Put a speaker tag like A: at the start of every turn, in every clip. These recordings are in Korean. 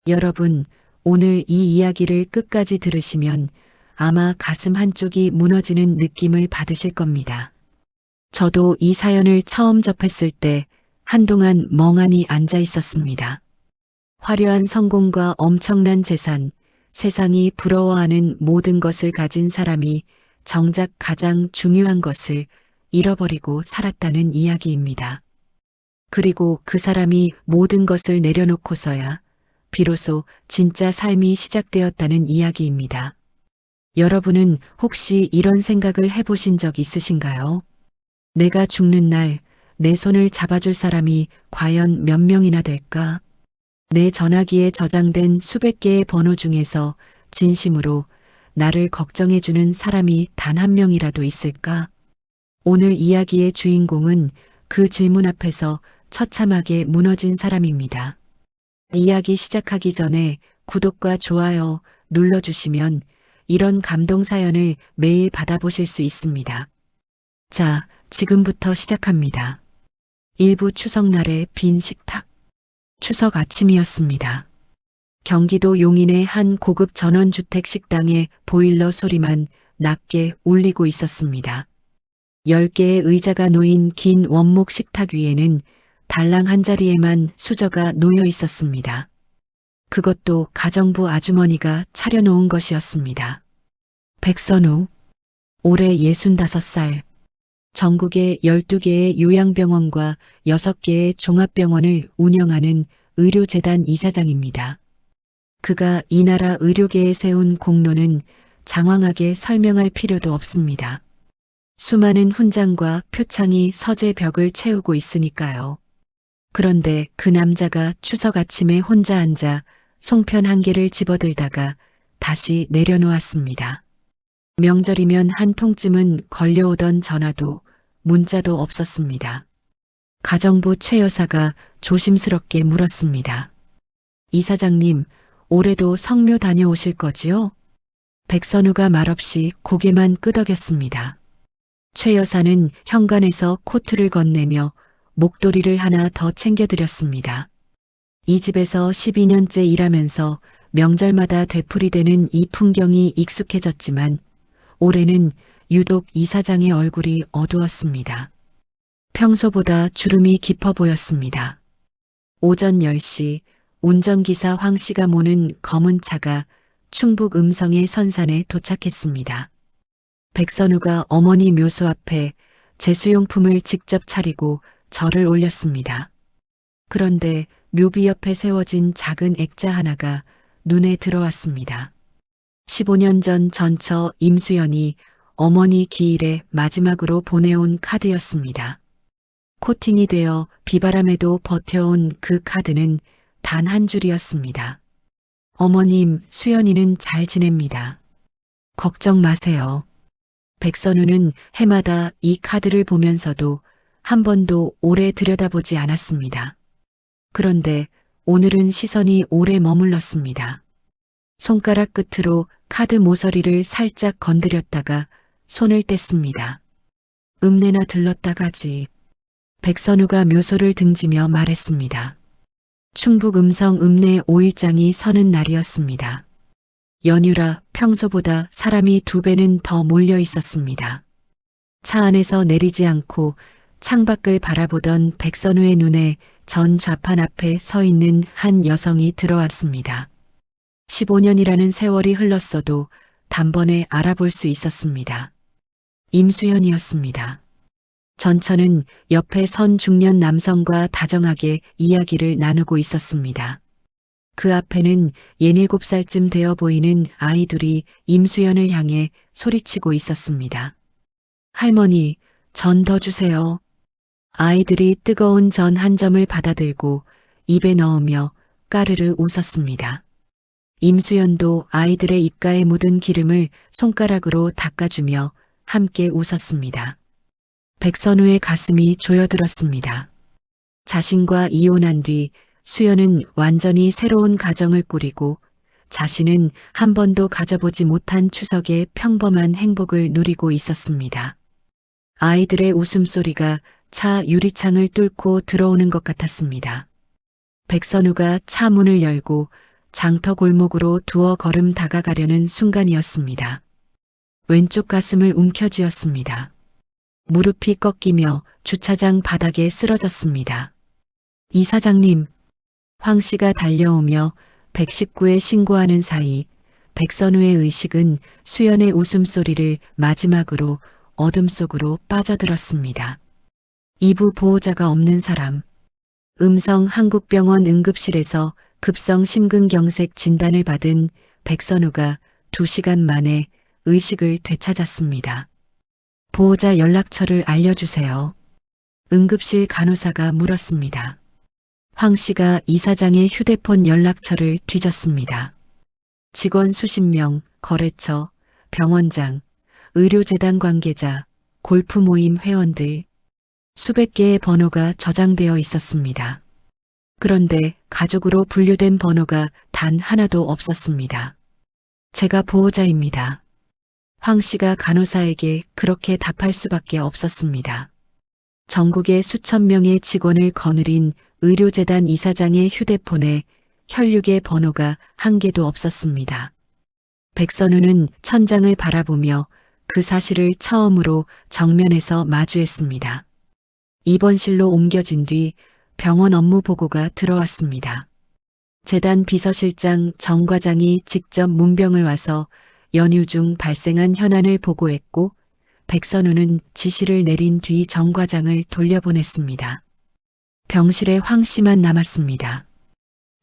A: 여러분, 오늘 이 이야기를 끝까지 들으시면 아마 가슴 한쪽이 무너지는 느낌을 받으실 겁니다. 저도 이 사연을 처음 접했을 때 한동안 멍하니 앉아 있었습니다. 화려한 성공과 엄청난 재산, 세상이 부러워하는 모든 것을 가진 사람이 정작 가장 중요한 것을 잃어버리고 살았다는 이야기입니다. 그리고 그 사람이 모든 것을 내려놓고서야 비로소 진짜 삶이 시작되었다는 이야기입니다. 여러분은 혹시 이런 생각을 해보신 적 있으신가요? 내가 죽는 날 내 손을 잡아줄 사람이 과연 몇 명이나 될까? 내 전화기에 저장된 수백 개의 번호 중에서 진심으로 나를 걱정해주는 사람이 단 한 명이라도 있을까? 오늘 이야기의 주인공은 그 질문 앞에서 처참하게 무너진 사람입니다. 이야기 시작하기 전에 구독과 좋아요 눌러주시면 이런 감동 사연을 매일 받아보실 수 있습니다. 자, 지금부터 시작합니다. 일부 추석날의 빈 식탁. 추석 아침이었습니다. 경기도 용인의 한 고급 전원주택 식당의 보일러 소리만 낮게 울리고 있었습니다. 10개의 의자가 놓인 긴 원목 식탁 위에는 달랑 한 자리에만 수저가 놓여 있었습니다. 그것도 가정부 아주머니가 차려놓은 것이었습니다. 백선우, 올해 65살. 전국의 12개의 요양병원과 6개의 종합병원을 운영하는 의료재단 이사장입니다. 그가 이 나라 의료계에 세운 공로는 장황하게 설명할 필요도 없습니다. 수많은 훈장과 표창이 서재 벽을 채우고 있으니까요. 그런데 그 남자가 추석 아침에 혼자 앉아 송편 한 개를 집어들다가 다시 내려놓았습니다. 명절이면 한 통쯤은 걸려오던 전화도 문자도 없었습니다. 가정부 최 여사가 조심스럽게 물었습니다. 이사장님, 올해도 성묘 다녀오실 거지요? 백선우가 말없이 고개만 끄덕였습니다. 최 여사는 현관에서 코트를 건네며 목도리를 하나 더 챙겨드렸습니다. 이 집에서 12년째 일하면서 명절마다 되풀이되는 이 풍경이 익숙해졌지만 올해는 유독 이사장의 얼굴이 어두웠습니다. 평소보다 주름이 깊어 보였습니다. 오전 10시 운전기사 황 씨가 모는 검은 차가 충북 음성의 선산에 도착했습니다. 백선우가 어머니 묘소 앞에 제수용품을 직접 차리고 절을 올렸습니다. 그런데 묘비 옆에 세워진 작은 액자 하나가 눈에 들어왔습니다. 15년 전 전처 임수연이 어머니 기일에 마지막으로 보내온 카드였습니다. 코팅이 되어 비바람에도 버텨온 그 카드는 단 한 줄이었습니다. 어머님, 수연이는 잘 지냅니다. 걱정 마세요. 백선우는 해마다 이 카드를 보면서도 한 번도 오래 들여다보지 않았습니다. 그런데 오늘은 시선이 오래 머물렀습니다. 손가락 끝으로 카드 모서리를 살짝 건드렸다가 손을 뗐습니다. 읍내나 들렀다 가지. 백선우가 묘소를 등지며 말했습니다. 충북 음성 읍내 5일장이 서는 날이었습니다. 연휴라 평소보다 사람이 2배는 더 몰려 있었습니다. 차 안에서 내리지 않고 창밖을 바라보던 백선우의 눈에 전 좌판 앞에 서 있는 한 여성이 들어왔습니다. 15년이라는 세월이 흘렀어도 단번에 알아볼 수 있었습니다. 임수연이었습니다. 전처는 옆에 선 중년 남성과 다정하게 이야기를 나누고 있었습니다. 그 앞에는 17살쯤 되어 보이는 아이들이 임수연을 향해 소리치고 있었습니다. 할머니, 전 더 주세요. 아이들이 뜨거운 전 한 점을 받아들고 입에 넣으며 까르르 웃었습니다. 임수연도 아이들의 입가에 묻은 기름을 손가락으로 닦아주며 함께 웃었습니다. 백선우의 가슴이 조여들었습니다. 자신과 이혼한 뒤 수연은 완전히 새로운 가정을 꾸리고 자신은 한 번도 가져보지 못한 추석의 평범한 행복을 누리고 있었습니다. 아이들의 웃음소리가 차 유리창을 뚫고 들어오는 것 같았습니다. 백선우가 차 문을 열고 장터 골목으로 두어 걸음 다가가려는 순간이었습니다. 왼쪽 가슴을 움켜쥐었습니다. 무릎이 꺾이며 주차장 바닥에 쓰러졌습니다. 이사장님, 황 씨가 달려오며 119에 신고하는 사이 백선우의 의식은 수연의 웃음소리를 마지막으로 어둠 속으로 빠져들었습니다. 이부 보호자가 없는 사람. 음성 한국병원 응급실에서 급성 심근경색 진단을 받은 백선우가 2시간 만에 의식을 되찾았습니다. 보호자 연락처를 알려주세요. 응급실 간호사가 물었습니다. 황 씨가 이사장의 휴대폰 연락처를 뒤졌습니다. 직원 수십 명, 거래처, 병원장, 의료재단 관계자, 골프 모임 회원들, 수백 개의 번호가 저장되어 있었습니다. 그런데 가족으로 분류된 번호가 단 하나도 없었습니다. 제가 보호자입니다. 황 씨가 간호사에게 그렇게 답할 수밖에 없었습니다. 전국의 수천 명의 직원을 거느린 의료재단 이사장의 휴대폰에 혈육의 번호가 한 개도 없었습니다. 백선우는 천장을 바라보며 그 사실을 처음으로 정면에서 마주했습니다. 입원실로 옮겨진 뒤 병원 업무 보고가 들어왔습니다. 재단 비서실장 정 과장이 직접 문병을 와서 연휴 중 발생한 현안을 보고했고 백선우는 지시를 내린 뒤 정 과장을 돌려보냈습니다. 병실에 황 씨만 남았습니다.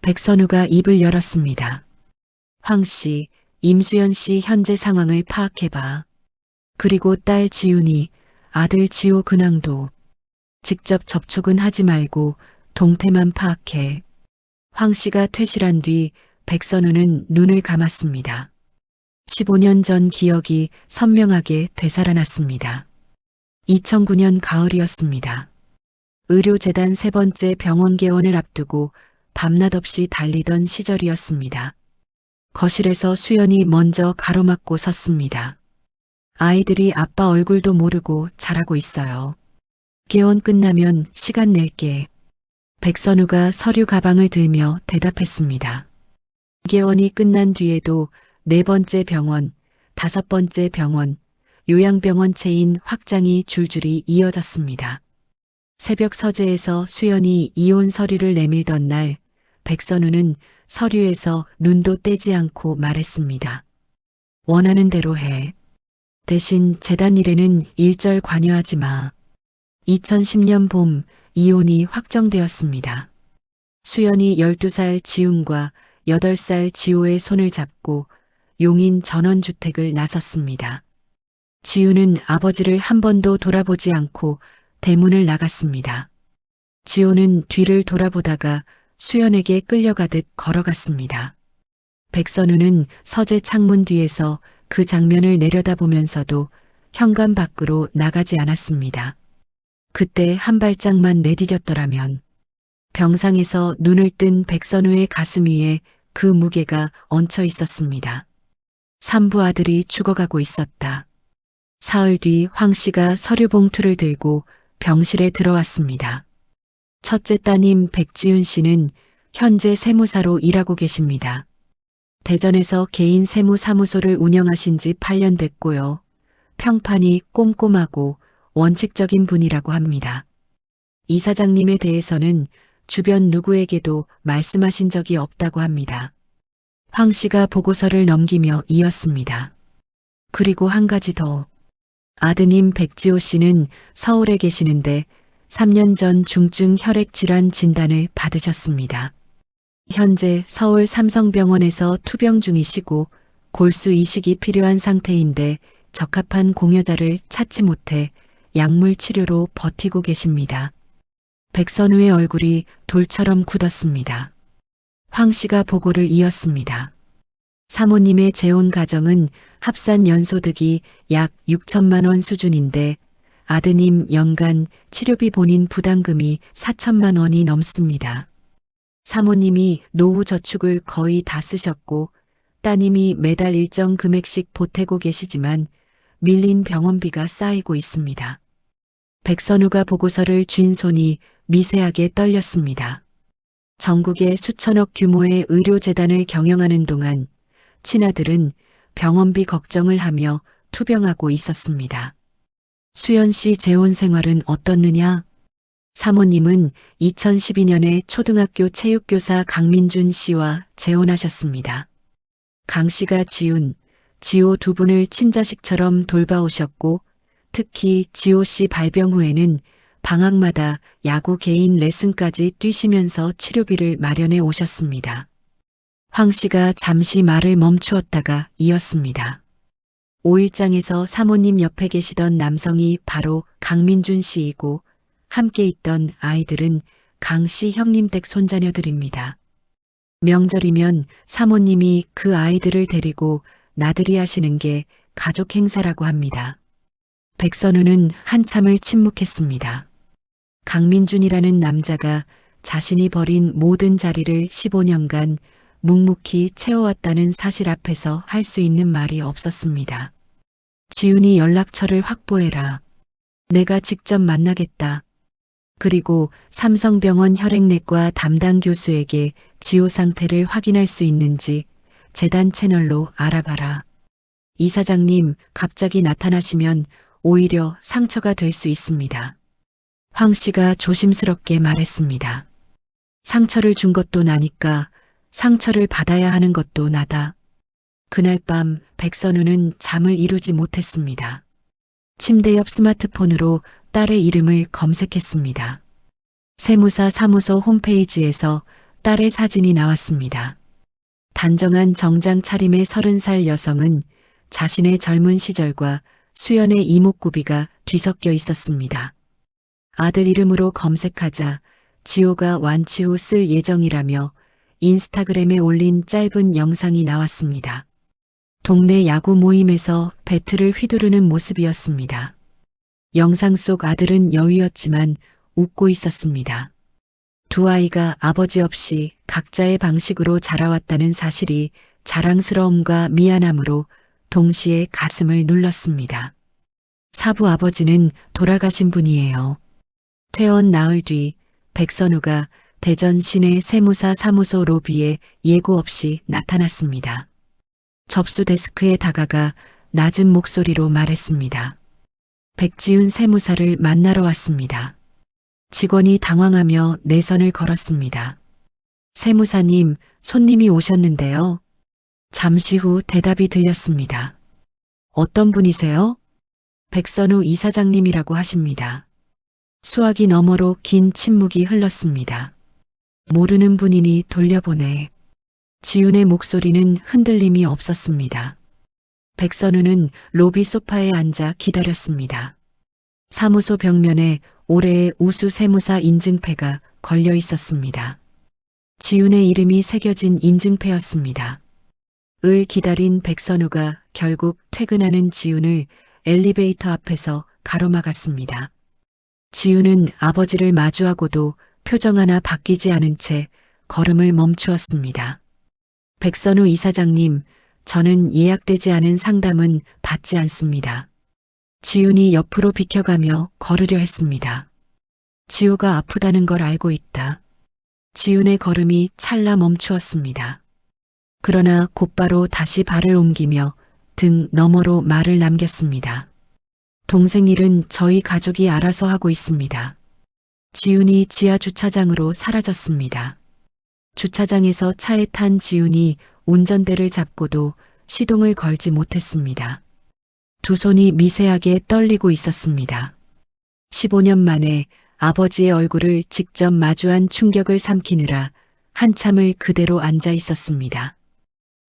A: 백선우가 입을 열었습니다. 황 씨, 임수연 씨 현재 상황을 파악해봐. 그리고 딸 지훈이, 아들 지호 근황도. 직접 접촉은 하지 말고 동태만 파악해. 황 씨가 퇴실한 뒤 백선우는 눈을 감았습니다. 15년 전 기억이 선명하게 되살아났습니다. 2009년 가을이었습니다. 의료재단 3번째 병원 개원을 앞두고 밤낮 없이 달리던 시절이었습니다. 거실에서 수연이 먼저 가로막고 섰습니다. 아이들이 아빠 얼굴도 모르고 자라고 있어요. 개원 끝나면 시간 낼게. 백선우가 서류 가방을 들며 대답했습니다. 개원이 끝난 뒤에도 4번째 병원, 5번째 병원, 요양병원 체인 확장이 줄줄이 이어졌습니다. 새벽 서재에서 수연이 이혼 서류를 내밀던 날, 백선우는 서류에서 눈도 떼지 않고 말했습니다. 원하는 대로 해. 대신 재단 일에는 일절 관여하지 마. 2010년 봄 이혼이 확정되었습니다. 수연이 12살 지훈과 8살 지호의 손을 잡고 용인 전원주택을 나섰습니다. 지훈은 아버지를 한 번도 돌아보지 않고 대문을 나갔습니다. 지호는 뒤를 돌아보다가 수연에게 끌려가듯 걸어갔습니다. 백선우는 서재 창문 뒤에서 그 장면을 내려다보면서도 현관 밖으로 나가지 않았습니다. 그때 한 발짝만 내디뎠더라면. 병상에서 눈을 뜬 백선우의 가슴 위에 그 무게가 얹혀 있었습니다. 산부 아들이 죽어가고 있었다. 사흘 뒤 황 씨가 서류 봉투를 들고 병실에 들어왔습니다. 첫째 따님 백지훈 씨는 현재 세무사로 일하고 계십니다. 대전에서 개인 세무사무소를 운영하신 지 8년 됐고요. 평판이 꼼꼼하고 원칙적인 분이라고 합니다. 이사장님에 대해서는 주변 누구에게도 말씀하신 적이 없다고 합니다. 황 씨가 보고서를 넘기며 이었습니다. 그리고 한 가지 더. 아드님 백지호 씨는 서울에 계시는데 3년 전 중증 혈액 질환 진단을 받으셨습니다. 현재 서울 삼성병원에서 투병 중이시고 골수 이식이 필요한 상태인데 적합한 공여자를 찾지 못해 약물 치료로 버티고 계십니다. 백선우의 얼굴이 돌처럼 굳었습니다. 황 씨가 보고를 이었습니다. 사모님의 재혼 가정은 합산 연소득이 약 6천만 원 수준인데 아드님 연간 치료비 본인 부담금이 4천만 원이 넘습니다. 사모님이 노후 저축을 거의 다 쓰셨고 따님이 매달 일정 금액씩 보태고 계시지만 밀린 병원비가 쌓이고 있습니다. 백선우가 보고서를 쥔 손이 미세하게 떨렸습니다. 전국에 수천억 규모의 의료재단을 경영하는 동안 친아들은 병원비 걱정을 하며 투병하고 있었습니다. 수연 씨 재혼 생활은 어떻느냐? 사모님은 2012년에 초등학교 체육교사 강민준 씨와 재혼하셨습니다. 강 씨가 지호 두 분을 친자식처럼 돌봐오셨고 특히 지호 씨 발병 후에는 방학마다 야구 개인 레슨까지 뛰시면서 치료비를 마련해 오셨습니다. 황 씨가 잠시 말을 멈추었다가 이었습니다. 5일장에서 사모님 옆에 계시던 남성이 바로 강민준 씨이고 함께 있던 아이들은 강 씨 형님 댁 손자녀들입니다. 명절이면 사모님이 그 아이들을 데리고 나들이 하시는 게 가족 행사라고 합니다. 백선우는 한참을 침묵했습니다. 강민준이라는 남자가 자신이 버린 모든 자리를 15년간 묵묵히 채워왔다는 사실 앞에서 할 수 있는 말이 없었습니다. 지훈이 연락처를 확보해라. 내가 직접 만나겠다. 그리고 삼성병원 혈액내과 담당 교수에게 지호 상태를 확인할 수 있는지 재단 채널로 알아봐라. 이사장님, 갑자기 나타나시면 오히려 상처가 될 수 있습니다. 황 씨가 조심스럽게 말했습니다. 상처를 준 것도 나니까 상처를 받아야 하는 것도 나다. 그날 밤 백선우는 잠을 이루지 못했습니다. 침대 옆 스마트폰으로 딸의 이름을 검색했습니다. 세무사 사무소 홈페이지에서 딸의 사진이 나왔습니다. 단정한 정장 차림의 30살 여성은 자신의 젊은 시절과 수연의 이목구비가 뒤섞여 있었습니다. 아들 이름으로 검색하자 지호가 완치 후 쓸 예정이라며 인스타그램에 올린 짧은 영상이 나왔습니다. 동네 야구 모임에서 배트를 휘두르는 모습이었습니다. 영상 속 아들은 여위였지만 웃고 있었습니다. 두 아이가 아버지 없이 각자의 방식으로 자라왔다는 사실이 자랑스러움과 미안함으로 동시에 가슴을 눌렀습니다. 사부 아버지는 돌아가신 분이에요. 퇴원 나흘 뒤 백선우가 대전 시내 세무사 사무소 로비에 예고 없이 나타났습니다. 접수 데스크에 다가가 낮은 목소리로 말했습니다. 백지훈 세무사를 만나러 왔습니다. 직원이 당황하며 내선을 걸었습니다. 세무사님, 손님이 오셨는데요. 잠시 후 대답이 들렸습니다. 어떤 분이세요? 백선우 이사장님이라고 하십니다. 수화기 너머로 긴 침묵이 흘렀습니다. 모르는 분이니 돌려보내. 지훈의 목소리는 흔들림이 없었습니다. 백선우는 로비 소파에 앉아 기다렸습니다. 사무소 벽면에 올해의 우수 세무사 인증패가 걸려 있었습니다. 지훈의 이름이 새겨진 인증패였습니다. 을 기다린 백선우가 결국 퇴근하는 지훈을 엘리베이터 앞에서 가로막았습니다. 지훈은 아버지를 마주하고도 표정 하나 바뀌지 않은 채 걸음을 멈추었습니다. 백선우 이사장님, 저는 예약되지 않은 상담은 받지 않습니다. 지훈이 옆으로 비켜가며 걸으려 했습니다. 지호가 아프다는 걸 알고 있다. 지훈의 걸음이 찰나 멈추었습니다. 그러나 곧바로 다시 발을 옮기며 등 너머로 말을 남겼습니다. 동생 일은 저희 가족이 알아서 하고 있습니다. 지훈이 지하 주차장으로 사라졌습니다. 주차장에서 차에 탄 지훈이 운전대를 잡고도 시동을 걸지 못했습니다. 두 손이 미세하게 떨리고 있었습니다. 15년 만에 아버지의 얼굴을 직접 마주한 충격을 삼키느라 한참을 그대로 앉아 있었습니다.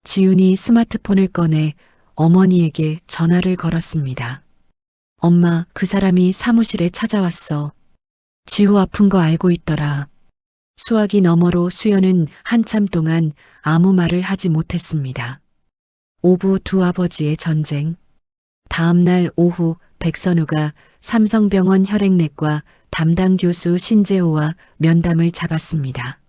A: 지훈이 스마트폰을 꺼내 어머니에게 전화를 걸었습니다. 엄마, 그 사람이 사무실에 찾아왔어. 지호 아픈 거 알고 있더라. 수화기 너머로 수연은 한참 동안 아무 말을 하지 못했습니다. 오부 두 아버지의 전쟁. 다음 날 오후 백선우가 삼성병원 혈액내과 담당 교수 신재호와 면담을 잡았습니다.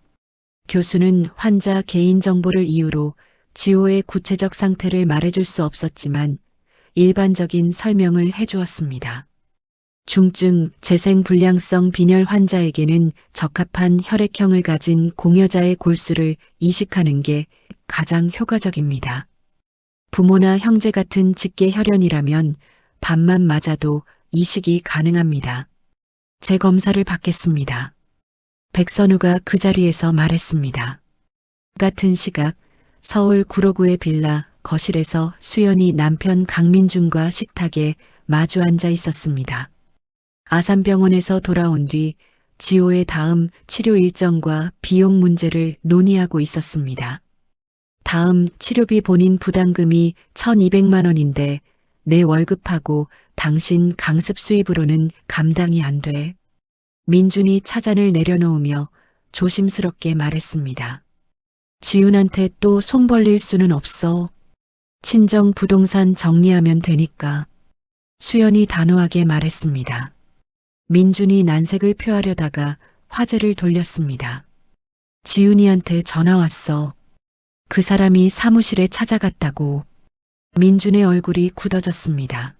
A: 교수는 환자 개인정보를 이유로 지호의 구체적 상태를 말해줄 수 없었지만 일반적인 설명을 해주었습니다. 중증 재생불량성 빈혈 환자에게는 적합한 혈액형을 가진 공여자의 골수를 이식하는 게 가장 효과적입니다. 부모나 형제 같은 직계 혈연이라면 반만 맞아도 이식이 가능합니다. 재검사를 받겠습니다. 백선우가 그 자리에서 말했습니다. 같은 시각 서울 구로구의 빌라 거실에서 수연이 남편 강민준과 식탁에 마주 앉아 있었습니다. 아산병원에서 돌아온 뒤 지호의 다음 치료 일정과 비용 문제를 논의하고 있었습니다. 다음 치료비 본인 부담금이 1,200만 원인데 내 월급하고 당신 강습 수입으로는 감당이 안 돼. 민준이 차잔을 내려놓으며 조심스럽게 말했습니다. 지훈한테 또 손 벌릴 수는 없어. 친정 부동산 정리하면 되니까. 수연이 단호하게 말했습니다. 민준이 난색을 표하려다가 화제를 돌렸습니다. 지훈이한테 전화 왔어. 그 사람이 사무실에 찾아갔다고. 민준의 얼굴이 굳어졌습니다.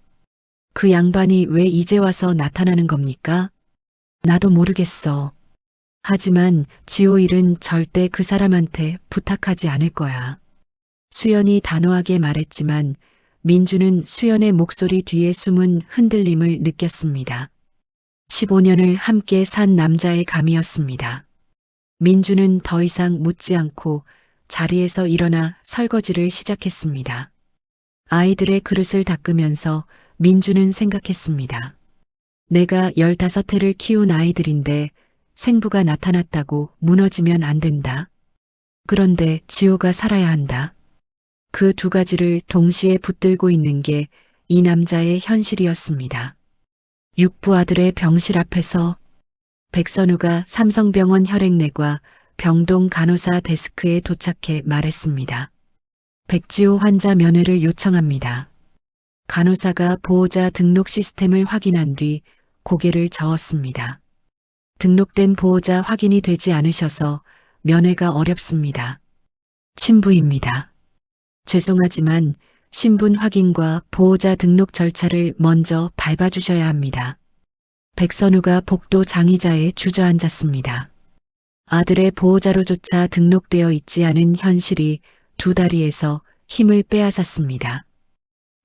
A: 그 양반이 왜 이제 와서 나타나는 겁니까? 나도 모르겠어. 하지만 지호 일은 절대 그 사람한테 부탁하지 않을 거야. 수연이 단호하게 말했지만 민준은 수연의 목소리 뒤에 숨은 흔들림을 느꼈습니다. 15년을 함께 산 남자의 감이었습니다. 민준은 더 이상 묻지 않고 자리에서 일어나 설거지를 시작했습니다. 아이들의 그릇을 닦으면서 민준은 생각했습니다. 내가 15해를 키운 아이들인데 생부가 나타났다고 무너지면 안 된다. 그런데 지호가 살아야 한다. 그 두 가지를 동시에 붙들고 있는 게 이 남자의 현실이었습니다. 육부 아들의 병실 앞에서 백선우가 삼성병원 혈액내과 병동 간호사 데스크에 도착해 말했습니다. 백지호 환자 면회를 요청합니다. 간호사가 보호자 등록 시스템을 확인한 뒤 고개를 저었습니다. 등록된 보호자 확인이 되지 않으셔서 면회가 어렵습니다. 친부입니다. 죄송하지만 신분 확인과 보호자 등록 절차를 먼저 밟아주셔야 합니다. 백선우가 복도 장의자에 주저앉았습니다. 아들의 보호자로조차 등록되어 있지 않은 현실이 두 다리에서 힘을 빼앗았습니다.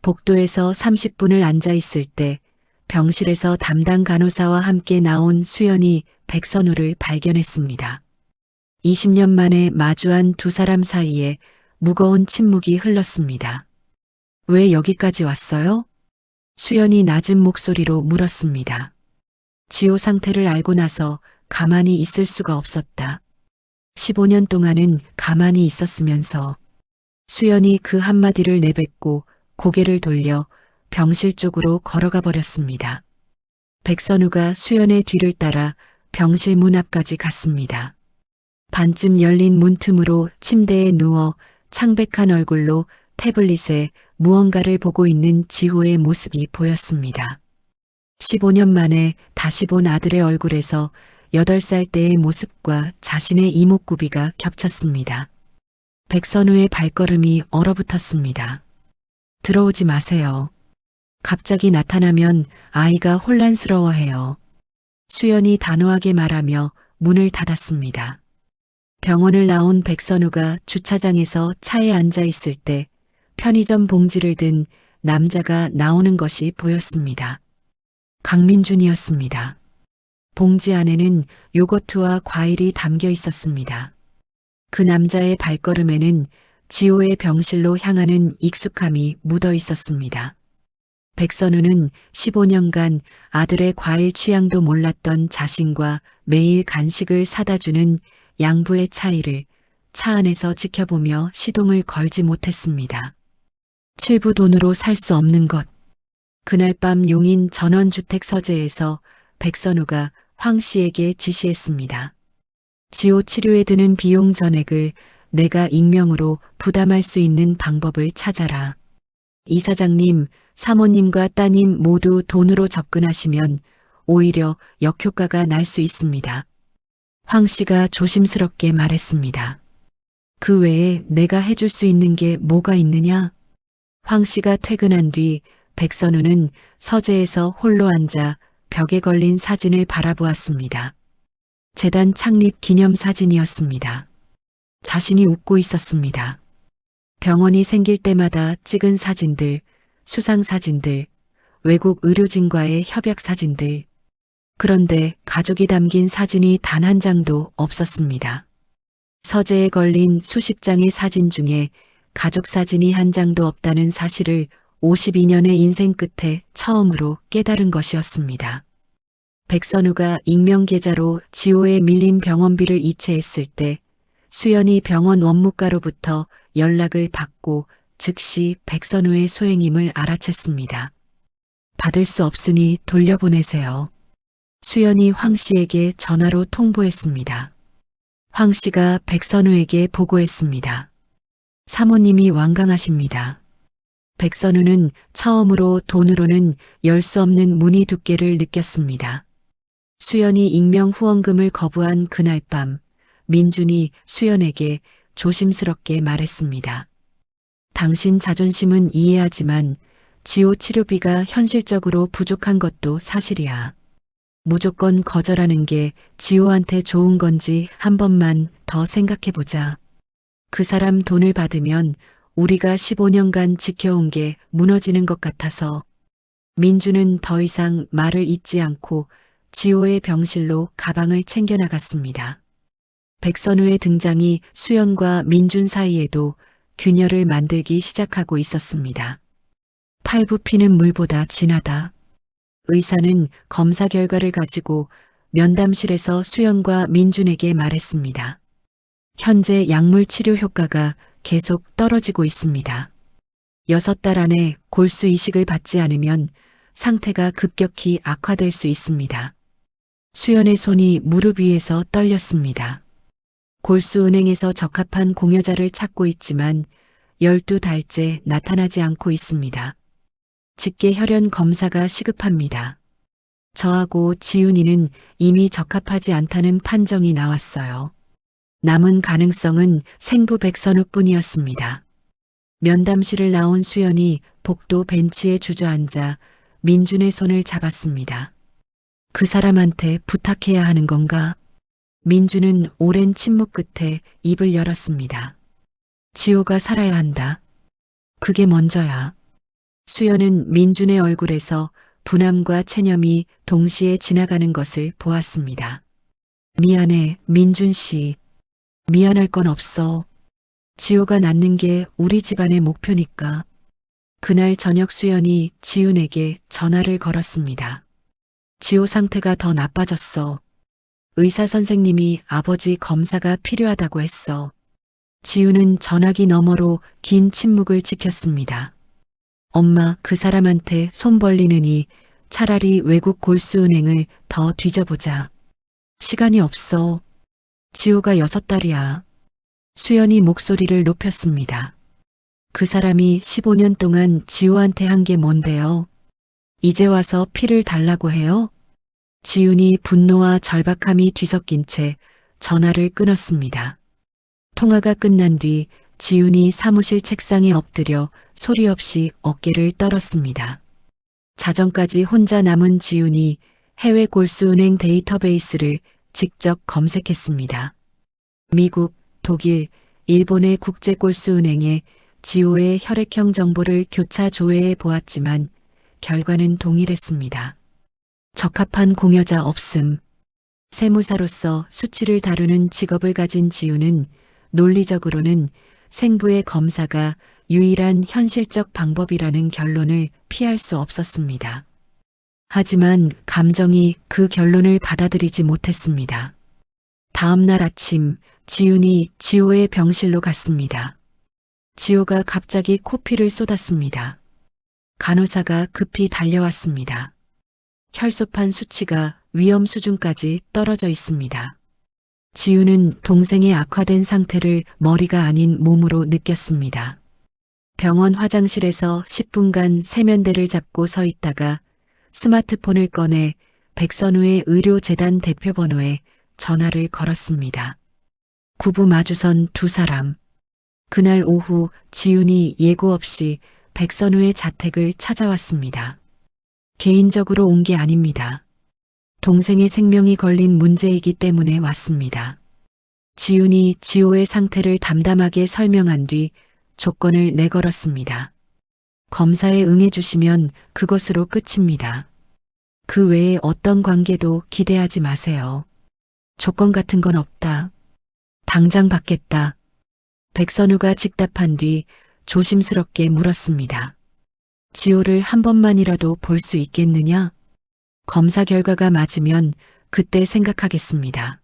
A: 복도에서 30분을 앉아 있을 때 병실에서 담당 간호사와 함께 나온 수연이 백선우를 발견했습니다. 20년 만에 마주한 두 사람 사이에 무거운 침묵이 흘렀습니다. 왜 여기까지 왔어요? 수연이 낮은 목소리로 물었습니다. 지호 상태를 알고 나서 가만히 있을 수가 없었다. 15년 동안은 가만히 있었으면서. 수연이 그 한마디를 내뱉고 고개를 돌려 병실 쪽으로 걸어가 버렸습니다. 백선우가 수연의 뒤를 따라 병실 문 앞까지 갔습니다. 반쯤 열린 문틈으로 침대에 누워 창백한 얼굴로 태블릿에 무언가를 보고 있는 지호의 모습이 보였습니다. 15년 만에 다시 본 아들의 얼굴에서 8살 때의 모습과 자신의 이목구비가 겹쳤습니다. 백선우의 발걸음이 얼어붙었습니다. 들어오지 마세요. 갑자기 나타나면 아이가 혼란스러워해요. 수연이 단호하게 말하며 문을 닫았습니다. 병원을 나온 백선우가 주차장에서 차에 앉아 있을 때 편의점 봉지를 든 남자가 나오는 것이 보였습니다. 강민준이었습니다. 봉지 안에는 요거트와 과일이 담겨 있었습니다. 그 남자의 발걸음에는 지호의 병실로 향하는 익숙함이 묻어 있었습니다. 백선우는 15년간 아들의 과일 취향도 몰랐던 자신과 매일 간식을 사다 주는 양부의 차이를 차 안에서 지켜보며 시동을 걸지 못했습니다. 칠부 돈으로 살 수 없는 것. 그날 밤 용인 전원주택 서재에서 백선우가 황 씨에게 지시했습니다. 지호 치료에 드는 비용 전액을 내가 익명으로 부담할 수 있는 방법을 찾아라. 이사장님, 사모님과 따님 모두 돈으로 접근하시면 오히려 역효과가 날 수 있습니다. 황 씨가 조심스럽게 말했습니다. 그 외에 내가 해줄 수 있는 게 뭐가 있느냐? 황 씨가 퇴근한 뒤 백선우는 서재에서 홀로 앉아 벽에 걸린 사진을 바라보았습니다. 재단 창립 기념 사진이었습니다. 자신이 웃고 있었습니다. 병원이 생길 때마다 찍은 사진들, 수상 사진들, 외국 의료진과의 협약 사진들. 그런데 가족이 담긴 사진이 단 한 장도 없었습니다. 서재에 걸린 수십 장의 사진 중에 가족 사진이 한 장도 없다는 사실을 52년의 인생 끝에 처음으로 깨달은 것이었습니다. 백선우가 익명 계좌로 지호에 밀린 병원비를 이체했을 때 수연이 병원 원무과로부터 연락을 받고 즉시 백선우의 소행임을 알아챘습니다. 받을 수 없으니 돌려보내세요. 수연이 황 씨에게 전화로 통보했습니다. 황 씨가 백선우에게 보고했습니다. 사모님이 완강하십니다. 백선우는 처음으로 돈으로는 열 수 없는 무늬 두께를 느꼈습니다. 수연이 익명 후원금을 거부한 그날 밤, 민준이 수연에게 조심스럽게 말했습니다. 당신 자존심은 이해하지만 지호 치료비가 현실적으로 부족한 것도 사실이야. 무조건 거절하는 게 지호한테 좋은 건지 한 번만 더 생각해보자. 그 사람 돈을 받으면 우리가 15년간 지켜온 게 무너지는 것 같아서. 민주는 더 이상 말을 잇지 않고 지호의 병실로 가방을 챙겨나갔습니다. 백선우의 등장이 수연과 민준 사이에도 균열을 만들기 시작하고 있었습니다. 팔부 피는 물보다 진하다. 의사는 검사 결과를 가지고 면담실에서 수연과 민준에게 말했습니다. 현재 약물 치료 효과가 계속 떨어지고 있습니다. 6달 안에 골수 이식을 받지 않으면 상태가 급격히 악화될 수 있습니다. 수연의 손이 무릎 위에서 떨렸습니다. 골수은행에서 적합한 공여자를 찾고 있지만 12달째 나타나지 않고 있습니다. 직계혈연 검사가 시급합니다. 저하고 지훈이는 이미 적합하지 않다는 판정이 나왔어요. 남은 가능성은 생부 백선우뿐이었습니다. 면담실을 나온 수연이 복도 벤치에 주저앉아 민준의 손을 잡았습니다. 그 사람한테 부탁해야 하는 건가? 민준은 오랜 침묵 끝에 입을 열었습니다. 지호가 살아야 한다. 그게 먼저야. 수연은 민준의 얼굴에서 분함과 체념이 동시에 지나가는 것을 보았습니다. 미안해, 민준 씨. 미안할 건 없어. 지호가 낫는 게 우리 집안의 목표니까. 그날 저녁 수연이 지훈에게 전화를 걸었습니다. 지호 상태가 더 나빠졌어. 의사 선생님이 아버지 검사가 필요하다고 했어. 지훈은 전화기 너머로 긴 침묵을 지켰습니다. 엄마, 그 사람한테 손 벌리느니 차라리 외국 골수은행을 더 뒤져보자. 시간이 없어. 지호가 6달이야. 수연이 목소리를 높였습니다. 그 사람이 15년 동안 지호한테 한 게 뭔데요? 이제 와서 피를 달라고 해요? 지훈이 분노와 절박함이 뒤섞인 채 전화를 끊었습니다. 통화가 끝난 뒤 지훈이 사무실 책상에 엎드려 소리 없이 어깨를 떨었습니다. 자정까지 혼자 남은 지훈이 해외 골수은행 데이터베이스를 직접 검색했습니다. 미국, 독일, 일본의 국제골수은행에 지호의 혈액형 정보를 교차 조회해 보았지만 결과는 동일했습니다. 적합한 공여자 없음. 세무사로서 수치를 다루는 직업을 가진 지훈은 논리적으로는 생부의 검사가 유일한 현실적 방법이라는 결론을 피할 수 없었습니다. 하지만 감정이 그 결론을 받아들이지 못했습니다. 다음 날 아침 지훈이 지호의 병실로 갔습니다. 지호가 갑자기 코피를 쏟았습니다. 간호사가 급히 달려왔습니다. 혈소판 수치가 위험 수준까지 떨어져 있습니다. 지훈은 동생의 악화된 상태를 머리가 아닌 몸으로 느꼈습니다. 병원 화장실에서 10분간 세면대를 잡고 서 있다가 스마트폰을 꺼내 백선우의 의료재단 대표번호에 전화를 걸었습니다. 구부 마주선 두 사람. 그날 오후 지훈이 예고 없이 백선우의 자택을 찾아왔습니다. 개인적으로 온 게 아닙니다. 동생의 생명이 걸린 문제이기 때문에 왔습니다. 지훈이 지호의 상태를 담담하게 설명한 뒤 조건을 내걸었습니다. 검사에 응해주시면 그것으로 끝입니다. 그 외에 어떤 관계도 기대하지 마세요. 조건 같은 건 없다. 당장 받겠다. 백선우가 직답한 뒤 조심스럽게 물었습니다. 지호를 한 번만이라도 볼 수 있겠느냐? 검사 결과가 맞으면 그때 생각하겠습니다.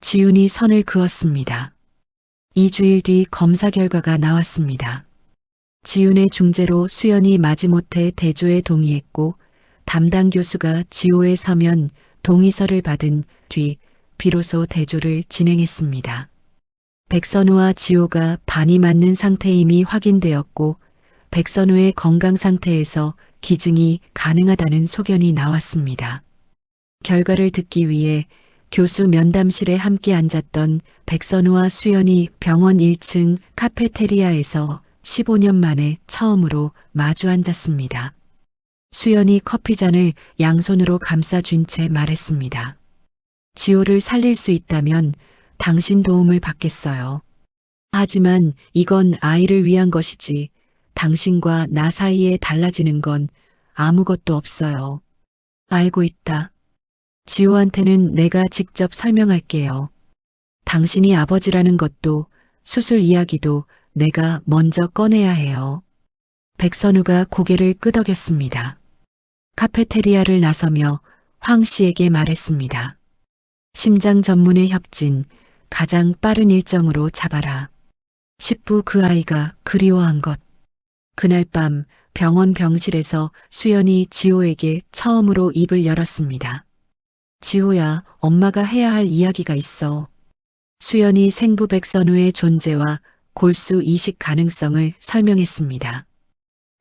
A: 지훈이 선을 그었습니다. 2주일 뒤 검사 결과가 나왔습니다. 지훈의 중재로 수연이 마지못해 대조에 동의했고 담당 교수가 지호의 서면 동의서를 받은 뒤 비로소 대조를 진행했습니다. 백선우와 지호가 반이 맞는 상태임이 확인되었고 백선우의 건강 상태에서 기증이 가능하다는 소견이 나왔습니다. 결과를 듣기 위해 교수 면담실에 함께 앉았던 백선우와 수연이 병원 1층 카페테리아에서 15년 만에 처음으로 마주 앉았습니다. 수연이 커피잔을 양손으로 감싸쥔 채 말했습니다. 지호를 살릴 수 있다면 당신 도움을 받겠어요. 하지만 이건 아이를 위한 것이지 당신과 나 사이에 달라지는 건 아무것도 없어요. 알고 있다. 지호한테는 내가 직접 설명할게요. 당신이 아버지라는 것도 수술 이야기도 내가 먼저 꺼내야 해요. 백선우가 고개를 끄덕였습니다. 카페테리아를 나서며 황 씨에게 말했습니다. 심장 전문의 협진, 가장 빠른 일정으로 잡아라. 10부 그 아이가 그리워한 것. 그날 밤 병원 병실에서 수연이 지호에게 처음으로 입을 열었습니다. 지호야, 엄마가 해야 할 이야기가 있어. 수연이 생부 백선우의 존재와 골수 이식 가능성을 설명했습니다.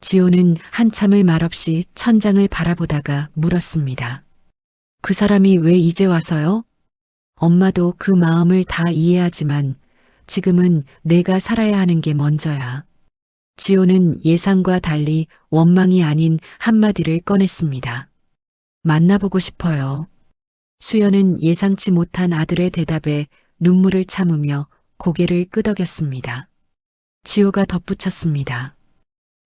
A: 지호는 한참을 말없이 천장을 바라보다가 물었습니다. 그 사람이 왜 이제 와서요? 엄마도 그 마음을 다 이해하지만 지금은 내가 살아야 하는 게 먼저야. 지호는 예상과 달리 원망이 아닌 한마디를 꺼냈습니다. 만나보고 싶어요. 수연은 예상치 못한 아들의 대답에 눈물을 참으며 고개를 끄덕였습니다. 지호가 덧붙였습니다.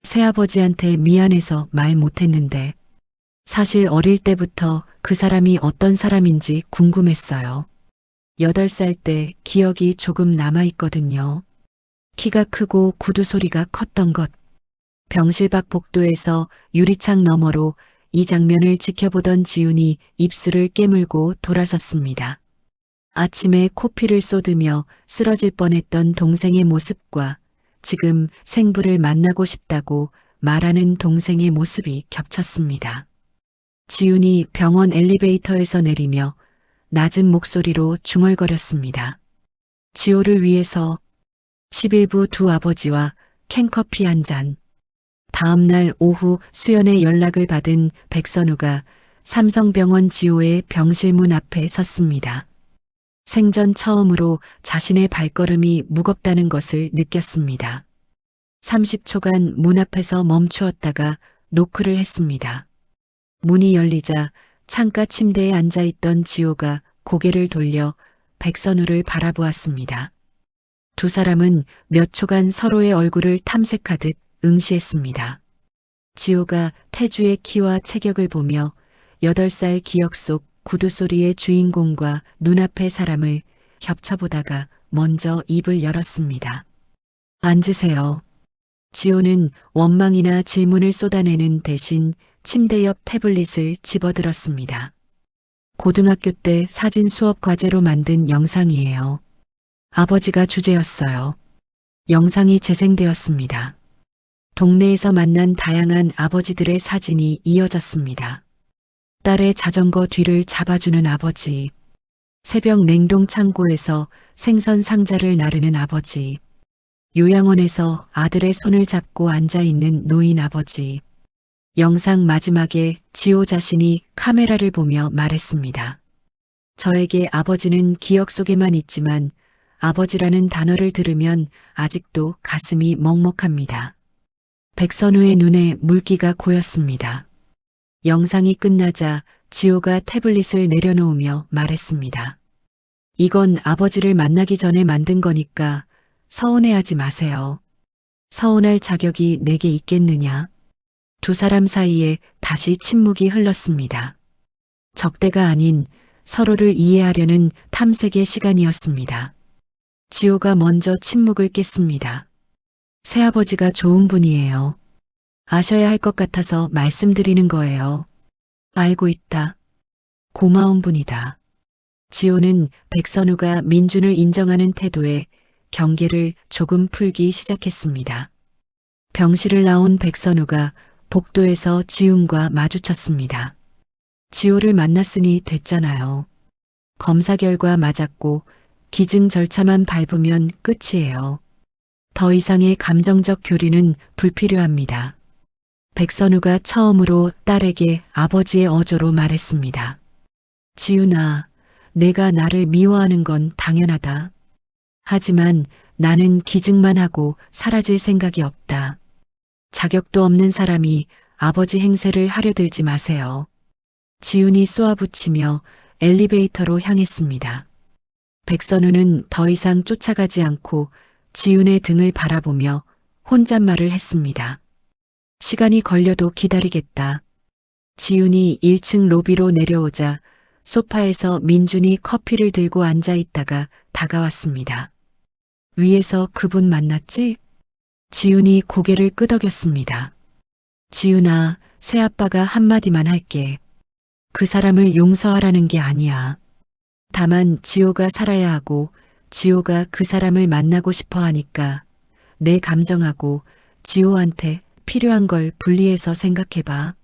A: 새아버지한테 미안해서 말 못했는데 사실 어릴 때부터 그 사람이 어떤 사람인지 궁금했어요. 8살 때 기억이 조금 남아있거든요. 키가 크고 구두 소리가 컸던 것. 병실 밖 복도에서 유리창 너머로 이 장면을 지켜보던 지훈이 입술을 깨물고 돌아섰습니다. 아침에 코피를 쏟으며 쓰러질 뻔했던 동생의 모습과 지금 생부를 만나고 싶다고 말하는 동생의 모습이 겹쳤습니다. 지훈이 병원 엘리베이터에서 내리며 낮은 목소리로 중얼거렸습니다. 지호를 위해서 11부 두 아버지와 캔커피 한 잔. 다음 날 오후 수연의 연락을 받은 백선우가 삼성병원 지호의 병실 문 앞에 섰습니다. 생전 처음으로 자신의 발걸음이 무겁다는 것을 느꼈습니다. 30초간 문 앞에서 멈추었다가 노크를 했습니다. 문이 열리자 창가 침대에 앉아있던 지호가 고개를 돌려 백선우를 바라보았습니다. 두 사람은 몇 초간 서로의 얼굴을 탐색하듯 응시했습니다. 지호가 태주의 키와 체격을 보며 8살 기억 속 구두 소리의 주인공과 눈앞의 사람을 겹쳐보다가 먼저 입을 열었습니다. 앉으세요. 지호는 원망이나 질문을 쏟아내는 대신 침대 옆 태블릿을 집어들었습니다. 고등학교 때 사진 수업 과제로 만든 영상이에요. 아버지가 주제였어요. 영상이 재생되었습니다. 동네에서 만난 다양한 아버지들의 사진이 이어졌습니다. 딸의 자전거 뒤를 잡아주는 아버지, 새벽 냉동 창고에서 생선 상자를 나르는 아버지, 요양원에서 아들의 손을 잡고 앉아있는 노인 아버지. 영상 마지막에 지호 자신이 카메라를 보며 말했습니다. 저에게 아버지는 기억 속에만 있지만 아버지라는 단어를 들으면 아직도 가슴이 먹먹합니다. 백선우의 눈에 물기가 고였습니다. 영상이 끝나자 지호가 태블릿을 내려놓으며 말했습니다. 이건 아버지를 만나기 전에 만든 거니까 서운해하지 마세요. 서운할 자격이 내게 있겠느냐? 두 사람 사이에 다시 침묵이 흘렀습니다. 적대가 아닌 서로를 이해하려는 탐색의 시간이었습니다. 지호가 먼저 침묵을 깼습니다. 새아버지가 좋은 분이에요. 아셔야 할 것 같아서 말씀드리는 거예요. 알고 있다. 고마운 분이다. 지호는 백선우가 민준을 인정하는 태도에 경계를 조금 풀기 시작했습니다. 병실을 나온 백선우가 복도에서 지훈과 마주쳤습니다. 지호를 만났으니 됐잖아요. 검사 결과 맞았고 기증 절차만 밟으면 끝이에요. 더 이상의 감정적 교류는 불필요합니다. 백선우가 처음으로 딸에게 아버지의 어조로 말했습니다. 지훈아, 내가 나를 미워하는 건 당연하다. 하지만 나는 기증만 하고 사라질 생각이 없다. 자격도 없는 사람이 아버지 행세를 하려 들지 마세요. 지훈이 쏘아붙이며 엘리베이터로 향했습니다. 백선우는 더 이상 쫓아가지 않고 지훈의 등을 바라보며 혼잣말을 했습니다. 시간이 걸려도 기다리겠다. 지훈이 1층 로비로 내려오자 소파에서 민준이 커피를 들고 앉아 있다가 다가왔습니다. 위에서 그분 만났지? 지훈이 고개를 끄덕였습니다. 지훈아, 새아빠가 한마디만 할게. 그 사람을 용서하라는 게 아니야. 다만 지호가 살아야 하고 지호가 그 사람을 만나고 싶어 하니까 내 감정하고 지호한테 필요한 걸 분리해서 생각해봐.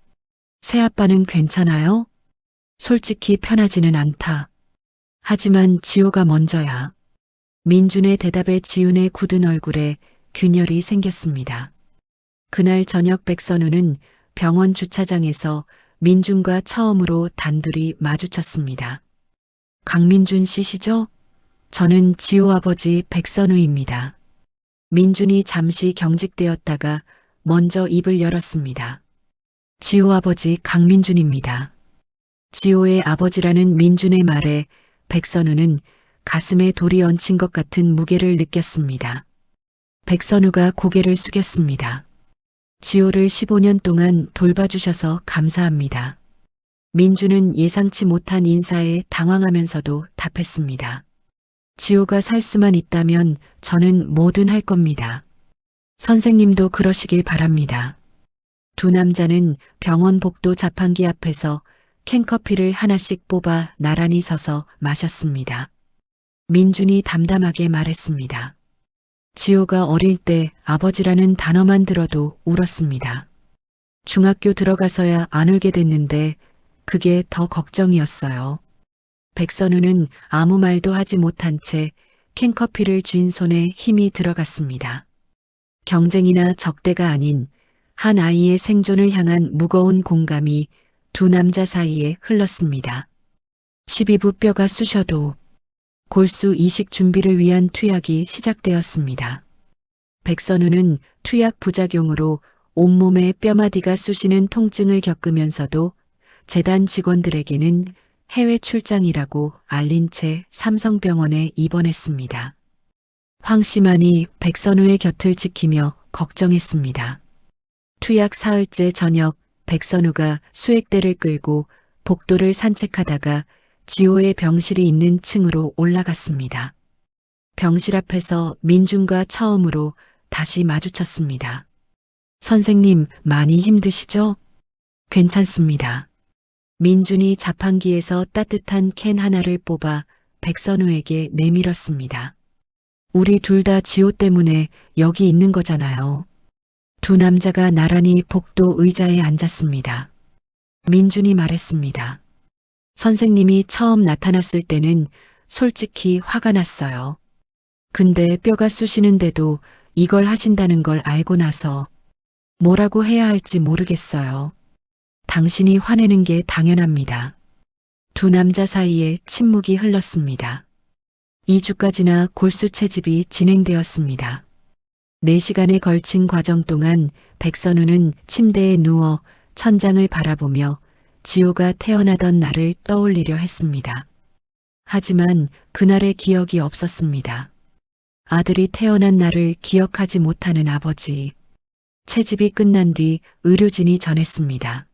A: 새아빠는 괜찮아요? 솔직히 편하지는 않다. 하지만 지호가 먼저야. 민준의 대답에 지훈의 굳은 얼굴에 균열이 생겼습니다. 그날 저녁 백선우는 병원 주차장에서 민준과 처음으로 단둘이 마주쳤습니다. 강민준 씨시죠? 저는 지호 아버지 백선우입니다. 민준이 잠시 경직되었다가 먼저 입을 열었습니다. 지호 아버지 강민준입니다. 지호의 아버지라는 민준의 말에 백선우는 가슴에 돌이 얹힌 것 같은 무게를 느꼈습니다. 백선우가 고개를 숙였습니다. 지호를 15년 동안 돌봐주셔서 감사합니다. 민준은 예상치 못한 인사에 당황하면서도 답했습니다. 지호가 살 수만 있다면 저는 뭐든 할 겁니다. 선생님도 그러시길 바랍니다. 두 남자는 병원 복도 자판기 앞에서 캔커피를 하나씩 뽑아 나란히 서서 마셨습니다. 민준이 담담하게 말했습니다. 지호가 어릴 때 아버지라는 단어만 들어도 울었습니다. 중학교 들어가서야 안 울게 됐는데 그게 더 걱정이었어요. 백선우는 아무 말도 하지 못한 채 캔커피를 쥔 손에 힘이 들어갔습니다. 경쟁이나 적대가 아닌 한 아이의 생존을 향한 무거운 공감이 두 남자 사이에 흘렀습니다. 12부 뼈가 쑤셔도 골수 이식 준비를 위한 투약이 시작되었습니다. 백선우는 투약 부작용으로 온몸에 뼈마디가 쑤시는 통증을 겪으면서도 재단 직원들에게는 해외 출장이라고 알린 채 삼성병원에 입원했습니다. 황씨만이 백선우의 곁을 지키며 걱정했습니다. 투약 사흘째 저녁 백선우가 수액대를 끌고 복도를 산책하다가 지호의 병실이 있는 층으로 올라갔습니다. 병실 앞에서 민준과 처음으로 다시 마주쳤습니다. 선생님, 많이 힘드시죠? 괜찮습니다. 민준이 자판기에서 따뜻한 캔 하나를 뽑아 백선우에게 내밀었습니다. 우리 둘 다 지호 때문에 여기 있는 거잖아요. 두 남자가 나란히 복도 의자에 앉았습니다. 민준이 말했습니다. 선생님이 처음 나타났을 때는 솔직히 화가 났어요. 근데 뼈가 쑤시는데도 이걸 하신다는 걸 알고 나서 뭐라고 해야 할지 모르겠어요. 당신이 화내는 게 당연합니다. 두 남자 사이에 침묵이 흘렀습니다. 2주까지나 골수 채집이 진행되었습니다. 4시간에 걸친 과정 동안 백선우는 침대에 누워 천장을 바라보며 지호가 태어나던 날을 떠올리려 했습니다. 하지만 그날의 기억이 없었습니다. 아들이 태어난 날을 기억하지 못하는 아버지. 채집이 끝난 뒤 의료진이 전했습니다.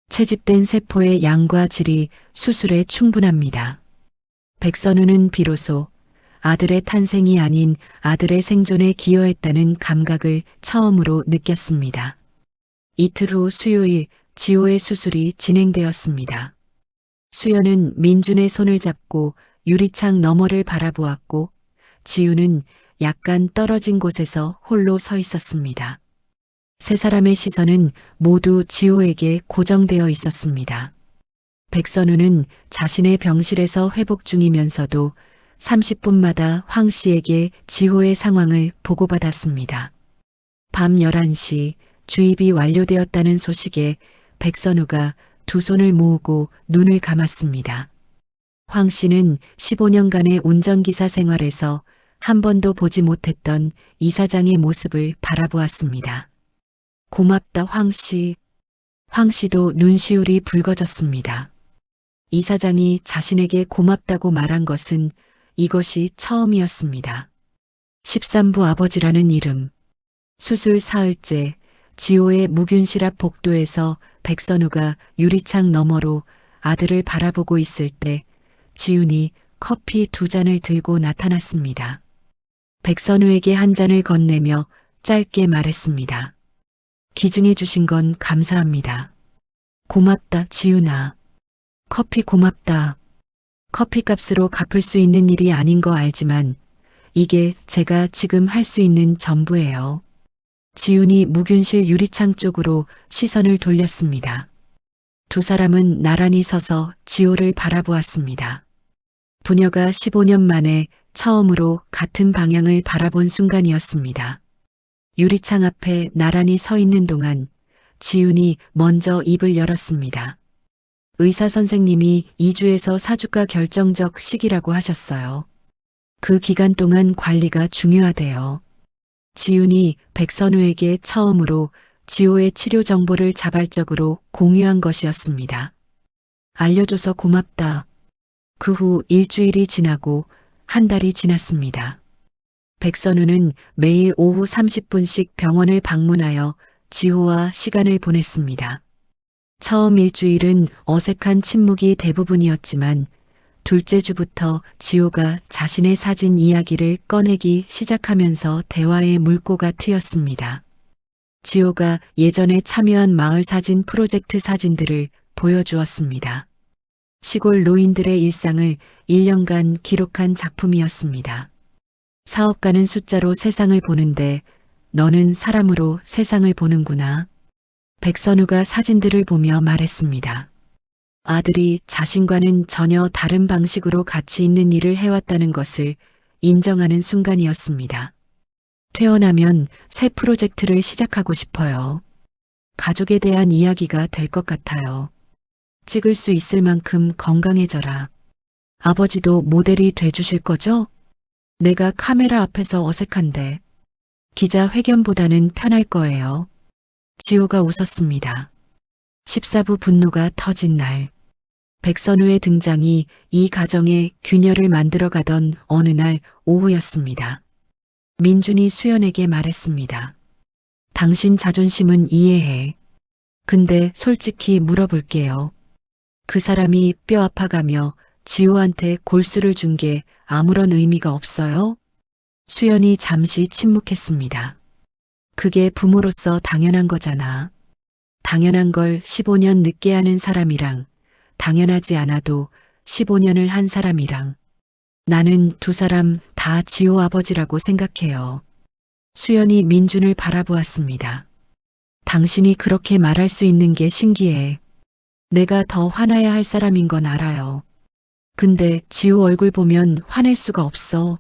A: 채집된 세포의 양과 질이 수술에 충분합니다. 백선우는 비로소 아들의 탄생이 아닌 아들의 생존에 기여했다는 감각을 처음으로 느꼈습니다. 이틀 후 수요일 지호의 수술이 진행되었습니다. 수연은 민준의 손을 잡고 유리창 너머를 바라보았고 지우는 약간 떨어진 곳에서 홀로 서 있었습니다. 세 사람의 시선은 모두 지호에게 고정되어 있었습니다. 백선우는 자신의 병실에서 회복 중이면서도 30분마다 황 씨에게 지호의 상황을 보고받았습니다. 밤 11시 주입이 완료되었다는 소식에 백선우가 두 손을 모으고 눈을 감았습니다. 황 씨는 15년간의 운전기사 생활에서 한 번도 보지 못했던 이사장의 모습을 바라보았습니다. 고맙다 황 씨. 황 씨도 눈시울이 붉어졌습니다. 이사장이 자신에게 고맙다고 말한 것은 이것이 처음이었습니다. 13부 아버지라는 이름. 수술 사흘째 지호의 무균실 앞 복도에서 백선우가 유리창 너머로 아들을 바라보고 있을 때 지훈이 커피 2잔을 들고 나타났습니다. 백선우에게 한 잔을 건네며 짧게 말했습니다. 기증해 주신 건 감사합니다. 고맙다 지훈아. 커피 고맙다. 커피값으로 갚을 수 있는 일이 아닌 거 알지만 이게 제가 지금 할 수 있는 전부예요. 지훈이 무균실 유리창 쪽으로 시선을 돌렸습니다. 두 사람은 나란히 서서 지호를 바라보았습니다. 부녀가 15년 만에 처음으로 같은 방향을 바라본 순간이었습니다. 유리창 앞에 나란히 서 있는 동안 지훈이 먼저 입을 열었습니다. 의사 선생님이 2주에서 4주가 결정적 시기라고 하셨어요. 그 기간 동안 관리가 중요하대요. 지훈이 백선우에게 처음으로 지호의 치료 정보를 자발적으로 공유한 것이었습니다. 알려줘서 고맙다. 그 후 일주일이 지나고 한 달이 지났습니다. 백선우는 매일 오후 30분씩 병원을 방문하여 지호와 시간을 보냈습니다. 처음 일주일은 어색한 침묵이 대부분이었지만 둘째 주부터 지호가 자신의 사진 이야기를 꺼내기 시작하면서 대화의 물꼬가 트였습니다. 지호가 예전에 참여한 마을 사진 프로젝트 사진들을 보여주었습니다. 시골 노인들의 일상을 1년간 기록한 작품이었습니다. 사업가는 숫자로 세상을 보는데 너는 사람으로 세상을 보는구나. 백선우가 사진들을 보며 말했습니다. 아들이 자신과는 전혀 다른 방식으로 가치 있는 일을 해왔다는 것을 인정하는 순간이었습니다. 퇴원하면 새 프로젝트를 시작하고 싶어요. 가족에 대한 이야기가 될 것 같아요. 찍을 수 있을 만큼 건강해져라. 아버지도 모델이 돼주실 거죠? 내가 카메라 앞에서 어색한데 기자회견보다는 편할 거예요. 지호가 웃었습니다. 14부 분노가 터진 날. 백선우의 등장이 이 가정에 균열을 만들어가던 어느 날 오후였습니다. 민준이 수연에게 말했습니다. 당신 자존심은 이해해. 근데 솔직히 물어볼게요. 그 사람이 뼈 아파가며 지호한테 골수를 준 게 아무런 의미가 없어요? 수연이 잠시 침묵했습니다. 그게 부모로서 당연한 거잖아. 당연한 걸 15년 늦게 하는 사람이랑 당연하지 않아도 15년을 한 사람이랑 나는 두 사람 다 지호 아버지라고 생각해요. 수연이 민준을 바라보았습니다. 당신이 그렇게 말할 수 있는 게 신기해. 내가 더 화나야 할 사람인 건 알아요. 근데 지호 얼굴 보면 화낼 수가 없어.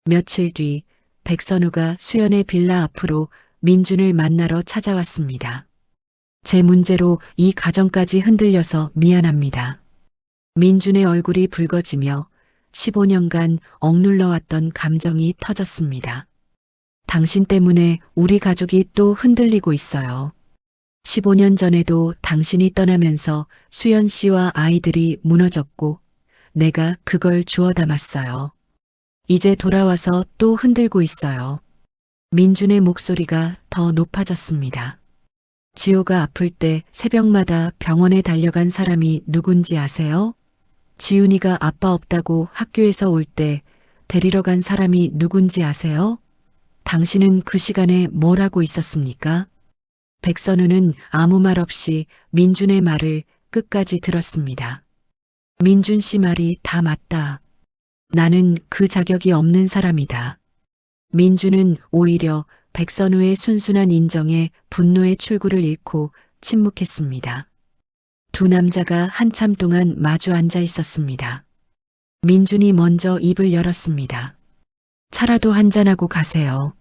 A: 며칠 뒤 백선우가 수연의 빌라 앞으로 민준을 만나러 찾아왔습니다. 제 문제로 이 가정까지 흔들려서 미안합니다. 민준의 얼굴이 붉어지며 15년간 억눌러왔던 감정이 터졌습니다. 당신 때문에 우리 가족이 또 흔들리고 있어요. 15년 전에도 당신이 떠나면서 수연 씨와 아이들이 무너졌고 내가 그걸 주워 담았어요. 이제 돌아와서 또 흔들고 있어요. 민준의 목소리가 더 높아졌습니다. 지호가 아플 때 새벽마다 병원에 달려간 사람이 누군지 아세요? 지훈이가 아빠 없다고 학교에서 올 때 데리러 간 사람이 누군지 아세요? 당신은 그 시간에 뭘 하고 있었습니까? 백선우는 아무 말 없이 민준의 말을 끝까지 들었습니다. 민준 씨 말이 다 맞다. 나는 그 자격이 없는 사람이다. 민준은 오히려 백선우의 순순한 인정에 분노의 출구를 잃고 침묵했습니다. 두 남자가 한참 동안 마주 앉아 있었습니다. 민준이 먼저 입을 열었습니다. 차라도 한잔하고 가세요.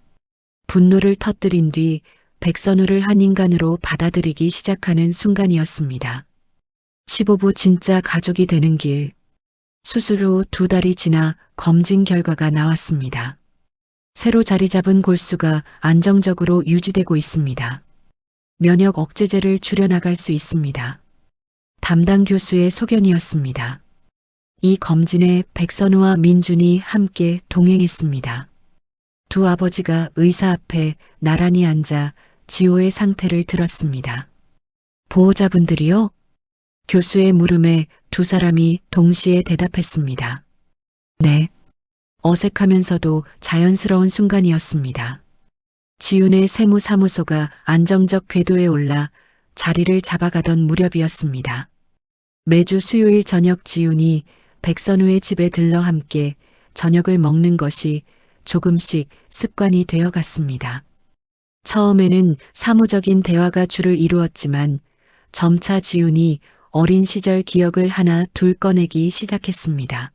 A: 분노를 터뜨린 뒤 백선우를 한 인간으로 받아들이기 시작하는 순간이었습니다. 15부 진짜 가족이 되는 길. 수술 후 2달이 지나 검진 결과가 나왔습니다. 새로 자리 잡은 골수가 안정적으로 유지되고 있습니다. 면역 억제제를 줄여나갈 수 있습니다. 담당 교수의 소견이었습니다. 이 검진에 백선우와 민준이 함께 동행했습니다. 두 아버지가 의사 앞에 나란히 앉아 지호의 상태를 들었습니다. 보호자분들이요? 교수의 물음에 두 사람이 동시에 대답했습니다. 네. 어색하면서도 자연스러운 순간이었습니다. 지훈의 세무사무소가 안정적 궤도에 올라 자리를 잡아가던 무렵이었습니다. 매주 수요일 저녁 지훈이 백선우의 집에 들러 함께 저녁을 먹는 것이 조금씩 습관이 되어갔습니다. 처음에는 사무적인 대화가 주를 이루었지만 점차 지훈이 어린 시절 기억을 하나 둘 꺼내기 시작했습니다.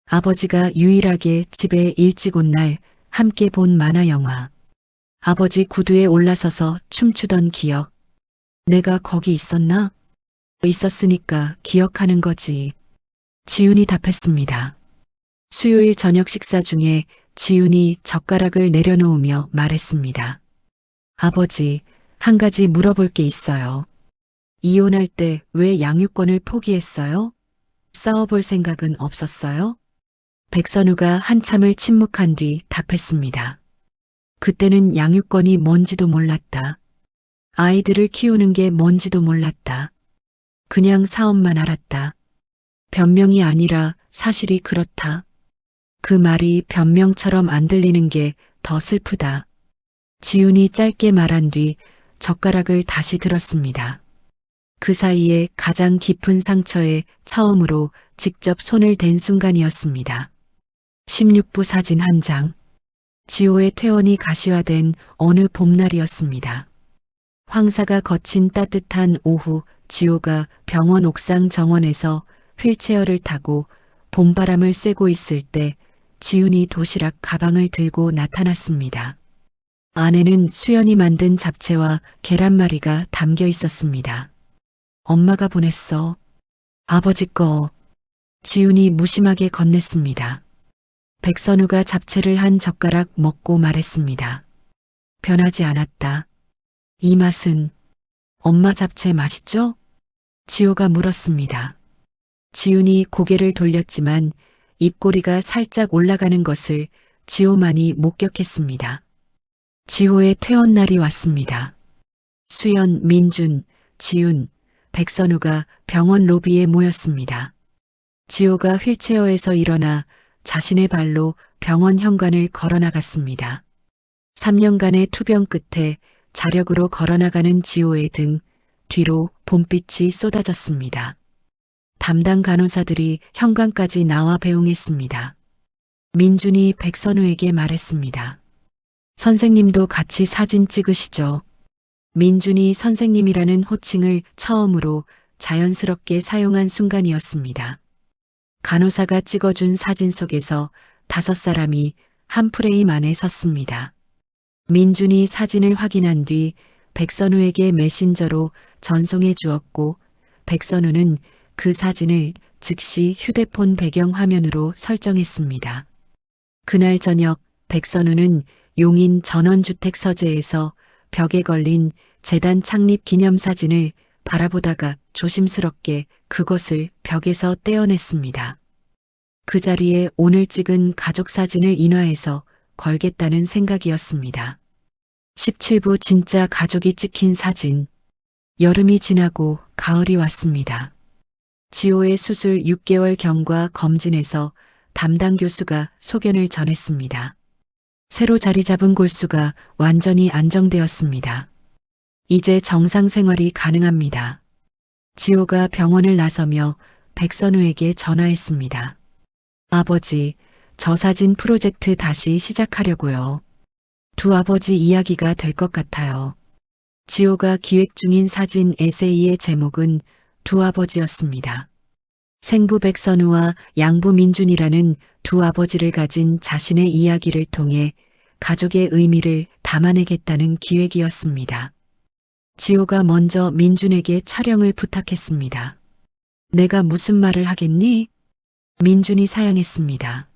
A: 아버지가 유일하게 집에 일찍 온 날 함께 본 만화 영화. 아버지 구두에 올라서서 춤추던 기억. 내가 거기 있었나? 있었으니까 기억하는 거지. 지훈이 답했습니다. 수요일 저녁 식사 중에 지훈이 젓가락을 내려놓으며 말했습니다. 아버지, 한 가지 물어볼 게 있어요. 이혼할 때 왜 양육권을 포기했어요? 싸워볼 생각은 없었어요? 백선우가 한참을 침묵한 뒤 답했습니다. 그때는 양육권이 뭔지도 몰랐다. 아이들을 키우는 게 뭔지도 몰랐다. 그냥 사업만 알았다. 변명이 아니라 사실이 그렇다. 그 말이 변명처럼 안 들리는 게 더 슬프다. 지훈이 짧게 말한 뒤 젓가락을 다시 들었습니다. 그 사이에 가장 깊은 상처에 처음으로 직접 손을 댄 순간이었습니다. 16부 사진 한 장. 지호의 퇴원이 가시화된 어느 봄날이었습니다. 황사가 거친 따뜻한 오후, 지호가 병원 옥상 정원에서 휠체어를 타고 봄바람을 쐬고 있을 때 지훈이 도시락 가방을 들고 나타났습니다. 안에는 수연이 만든 잡채와 계란말이가 담겨 있었습니다. 엄마가 보냈어. 아버지 거. 지훈이 무심하게 건넸습니다. 백선우가 잡채를 한 젓가락 먹고 말했습니다. 변하지 않았다. 이 맛은 엄마 잡채 맛있죠? 지호가 물었습니다. 지훈이 고개를 돌렸지만 입꼬리가 살짝 올라가는 것을 지호만이 목격했습니다. 지호의 퇴원날이 왔습니다. 수연, 민준, 지훈, 백선우가 병원 로비에 모였습니다. 지호가 휠체어에서 일어나 자신의 발로 병원 현관을 걸어나갔습니다. 3년간의 투병 끝에 자력으로 걸어나가는 지호의 등 뒤로 봄빛이 쏟아졌습니다. 담당 간호사들이 현관까지 나와 배웅했습니다. 민준이 백선우에게 말했습니다. 선생님도 같이 사진 찍으시죠. 민준이 선생님이라는 호칭을 처음으로 자연스럽게 사용한 순간이었습니다. 간호사가 찍어준 사진 속에서 5사람이 한 프레임 안에 섰습니다. 민준이 사진을 확인한 뒤 백선우에게 메신저로 전송해 주었고 백선우는 그 사진을 즉시 휴대폰 배경 화면으로 설정했습니다. 그날 저녁 백선우는 용인 전원주택 서재에서 벽에 걸린 재단 창립 기념사진을 바라보다가 조심스럽게 그것을 벽에서 떼어냈습니다. 그 자리에 오늘 찍은 가족 사진을 인화해서 걸겠다는 생각이었습니다. 17부 진짜 가족이 찍힌 사진. 여름이 지나고 가을이 왔습니다. 지호의 수술 6개월 경과 검진에서 담당 교수가 소견을 전했습니다. 새로 자리 잡은 골수가 완전히 안정되었습니다. 이제 정상 생활이 가능합니다. 지호가 병원을 나서며 백선우에게 전화했습니다. 아버지, 저 사진 프로젝트 다시 시작하려고요. 두 아버지 이야기가 될 것 같아요. 지호가 기획 중인 사진 에세이의 제목은 두 아버지였습니다. 생부 백선우와 양부 민준이라는 두 아버지를 가진 자신의 이야기를 통해 가족의 의미를 담아내겠다는 기획이었습니다. 지호가 먼저 민준에게 촬영을 부탁했습니다. 내가 무슨 말을 하겠니? 민준이 사양했습니다.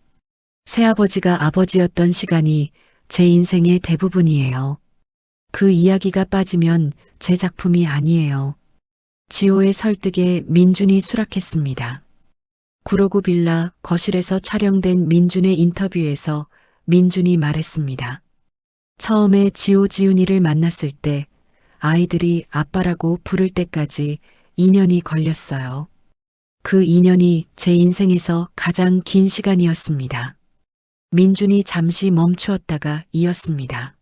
A: 새아버지가 아버지였던 시간이 제 인생의 대부분이에요. 그 이야기가 빠지면 제 작품이 아니에요. 지호의 설득에 민준이 수락했습니다. 구로구 빌라 거실에서 촬영된 민준의 인터뷰에서 민준이 말했습니다. 처음에 지호 지훈이를 만났을 때 아이들이 아빠라고 부를 때까지 2년이 걸렸어요. 그 2년이 제 인생에서 가장 긴 시간이었습니다. 민준이 잠시 멈추었다가 이었습니다.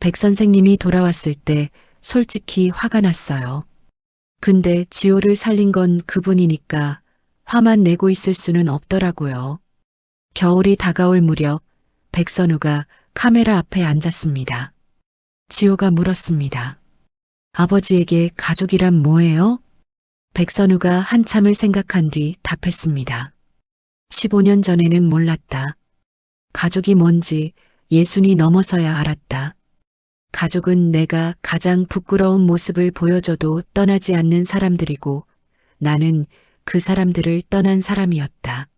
A: 백 선생님이 돌아왔을 때 솔직히 화가 났어요. 근데 지호를 살린 건 그분이니까 화만 내고 있을 수는 없더라고요. 겨울이 다가올 무렵 백선우가 카메라 앞에 앉았습니다. 지호가 물었습니다. 아버지에게 가족이란 뭐예요? 백선우가 한참을 생각한 뒤 답했습니다. 15년 전에는 몰랐다. 가족이 뭔지 예순이 넘어서야 알았다. 가족은 내가 가장 부끄러운 모습을 보여줘도 떠나지 않는 사람들이고 나는 그 사람들을 떠난 사람이었다.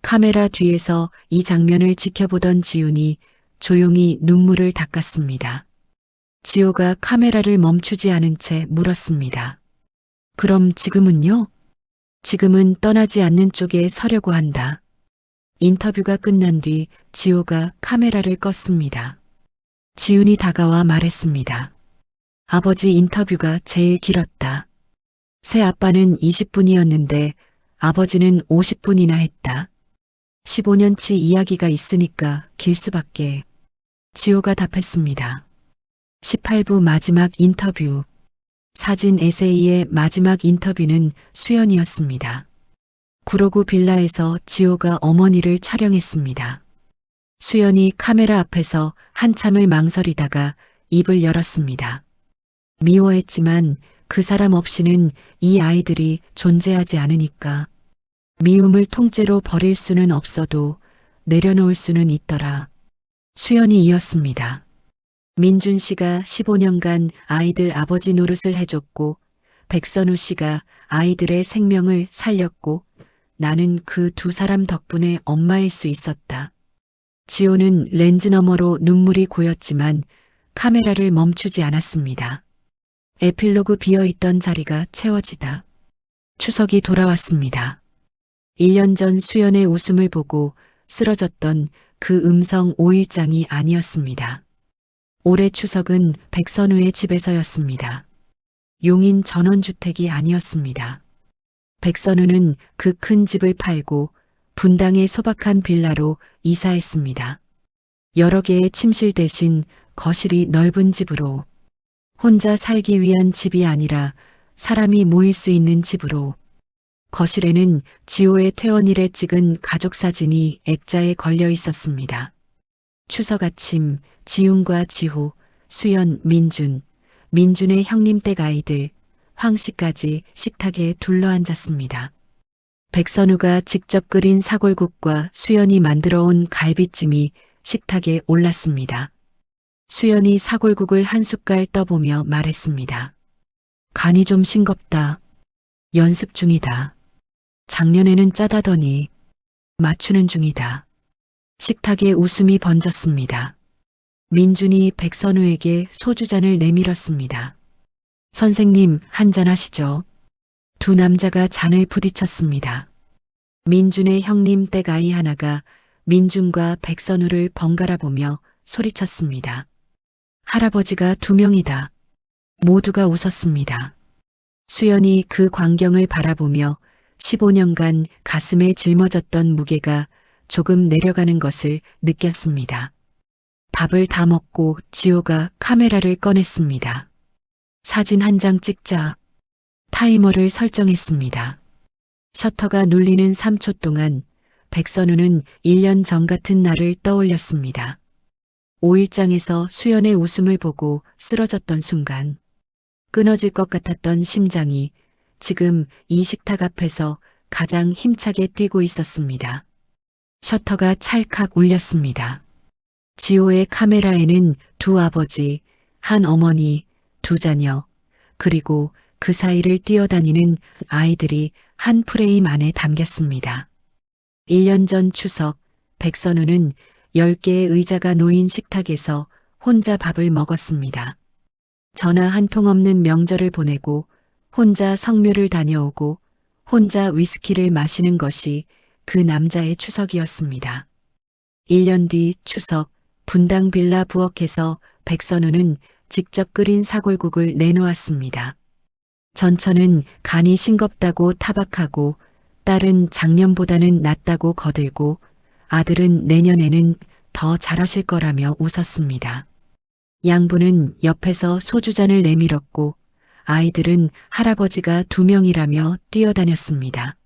A: 카메라 뒤에서 이 장면을 지켜보던 지훈이 조용히 눈물을 닦았습니다. 지호가 카메라를 멈추지 않은 채 물었습니다. 그럼 지금은요? 지금은 떠나지 않는 쪽에 서려고 한다. 인터뷰가 끝난 뒤 지호가 카메라를 껐습니다. 지훈이 다가와 말했습니다. 아버지 인터뷰가 제일 길었다. 새 아빠는 20분이었는데 아버지는 50분이나 했다. 15년치 이야기가 있으니까 길 수밖에. 지호가 답했습니다. 18부 마지막 인터뷰. 사진 에세이의 마지막 인터뷰는 수연이었습니다. 구로구 빌라에서 지호가 어머니를 촬영했습니다. 수연이 카메라 앞에서 한참을 망설이다가 입을 열었습니다. 미워했지만 그 사람 없이는 이 아이들이 존재하지 않으니까. 미움을 통째로 버릴 수는 없어도 내려놓을 수는 있더라. 수연이 이었습니다. 민준 씨가 15년간 아이들 아버지 노릇을 해줬고 백선우 씨가 아이들의 생명을 살렸고 나는 그 두 사람 덕분에 엄마일 수 있었다. 지호는 렌즈 너머로 눈물이 고였지만 카메라를 멈추지 않았습니다. 에필로그 비어있던 자리가 채워지다. 추석이 돌아왔습니다. 1년 전 수연의 웃음을 보고 쓰러졌던 그 음성 5일장이 아니었습니다. 올해 추석은 백선우의 집에서였습니다. 용인 전원주택이 아니었습니다. 백선우는 그 큰 집을 팔고 분당의 소박한 빌라로 이사했습니다. 여러 개의 침실 대신 거실이 넓은 집으로, 혼자 살기 위한 집이 아니라 사람이 모일 수 있는 집으로. 거실에는 지호의 퇴원일에 찍은 가족 사진이 액자에 걸려 있었습니다. 추석 아침 지훈과 지호, 수연, 민준, 민준의 형님댁 아이들, 황 씨까지 식탁에 둘러앉았습니다. 백선우가 직접 끓인 사골국과 수연이 만들어 온 갈비찜이 식탁에 올랐습니다. 수연이 사골국을 한 숟갈 떠보며 말했습니다. 간이 좀 싱겁다. 연습 중이다. 작년에는 짜다더니 맞추는 중이다. 식탁에 웃음이 번졌습니다. 민준이 백선우에게 소주잔을 내밀었습니다. 선생님, 한잔 하시죠. 두 남자가 잔을 부딪혔습니다. 민준의 형님 댁 아이 하나가 민준과 백선우를 번갈아 보며 소리쳤습니다. 할아버지가 두 명이다. 모두가 웃었습니다. 수연이 그 광경을 바라보며 15년간 가슴에 짊어졌던 무게가 조금 내려가는 것을 느꼈습니다. 밥을 다 먹고 지호가 카메라를 꺼냈습니다. 사진 한 장 찍자. 타이머를 설정했습니다. 셔터가 눌리는 3초 동안 백선우는 1년 전 같은 날을 떠올렸습니다. 5일장에서 수연의 웃음을 보고 쓰러졌던 순간 끊어질 것 같았던 심장이 지금 이 식탁 앞에서 가장 힘차게 뛰고 있었습니다. 셔터가 찰칵 울렸습니다. 지호의 카메라에는 두 아버지, 한 어머니, 두 자녀, 그리고 그 사이를 뛰어다니는 아이들이 한 프레임 안에 담겼습니다. 1년 전 추석, 백선우는 10개의 의자가 놓인 식탁에서 혼자 밥을 먹었습니다. 전화 한 통 없는 명절을 보내고 혼자 성묘를 다녀오고 혼자 위스키를 마시는 것이 그 남자의 추석이었습니다. 1년 뒤 추석, 분당 빌라 부엌에서 백선우는 직접 끓인 사골국을 내놓았습니다. 전처는 간이 싱겁다고 타박하고 딸은 작년보다는 낫다고 거들고 아들은 내년에는 더 잘하실 거라며 웃었습니다. 양부는 옆에서 소주잔을 내밀었고 아이들은 할아버지가 두 명이라며 뛰어다녔습니다.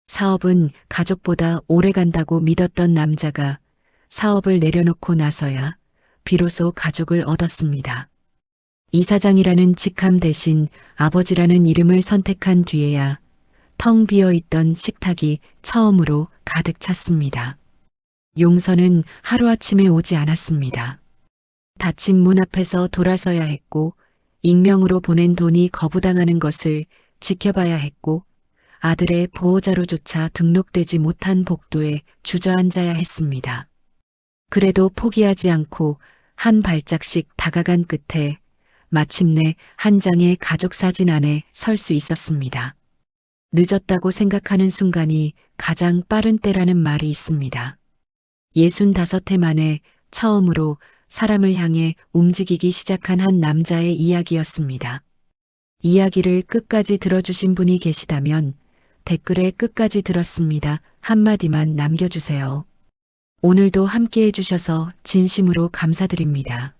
A: 사업은 가족보다 오래 간다고 믿었던 남자가 사업을 내려놓고 나서야 비로소 가족을 얻었습니다. 이사장이라는 직함 대신 아버지라는 이름을 선택한 뒤에야 텅 비어있던 식탁이 처음으로 가득 찼습니다. 용서는 하루아침에 오지 않았습니다. 닫힌 문 앞에서 돌아서야 했고 익명으로 보낸 돈이 거부당하는 것을 지켜봐야 했고 아들의 보호자로조차 등록되지 못한 복도에 주저앉아야 했습니다. 그래도 포기하지 않고 한 발짝씩 다가간 끝에 마침내 한 장의 가족사진 안에 설 수 있었습니다. 늦었다고 생각하는 순간이 가장 빠른 때라는 말이 있습니다. 65해 만에 처음으로 사람을 향해 움직이기 시작한 한 남자의 이야기였습니다. 이야기를 끝까지 들어주신 분이 계시다면 댓글에 끝까지 들었습니다. 한마디만 남겨주세요. 오늘도 함께 해주셔서 진심으로 감사드립니다.